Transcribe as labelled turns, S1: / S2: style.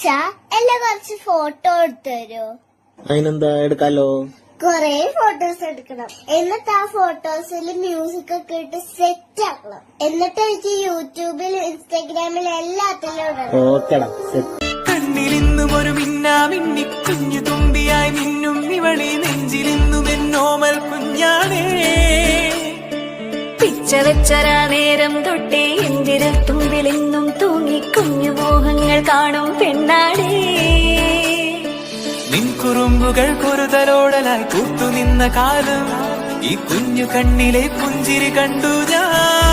S1: അച്ഛാ എല്ലാം കുറച്ച് ഫോട്ടോ എടുത്തരോ?
S2: അതിനെന്താ, എടുക്കാലോ.
S1: കൊറേ ഫോട്ടോസ് എടുക്കണം. എന്നിട്ട് ആ ഫോട്ടോസിൽ മ്യൂസിക് ഒക്കെ ഇട്ട് സെറ്റ് ആക്കണം. എന്നിട്ട് എനിക്ക് യൂട്യൂബിൽ ഇൻസ്റ്റാഗ്രാമിൽ എല്ലാത്തിലും ഇടണം.
S2: ഓക്കെടാ.
S3: കണ്ണിലിന്നും ഒരു മിന്നാമിന്നി കുഞ്ഞു തുമ്പിയായി മിന്നും ഇവളി നെഞ്ചിലിന്നും എന്നോമൽ കുഞ്ഞാണേ.
S4: പിച്ച വെച്ചരാ നേരം തൊട്ടേ എന്തിരൽ തുമ്പിലെന്നും തൂങ്ങി കുഞ്ഞു മോഹങ്ങൾ കാണും പെണ്ണാടേ.
S3: നിൻ കുറുമ്പുകൾ കുറുതലോടലായി കൂത്തുനിന്ന കാലം ഈ കുഞ്ഞു കണ്ണിലെ പുഞ്ചിരി കണ്ടു ഞാൻ.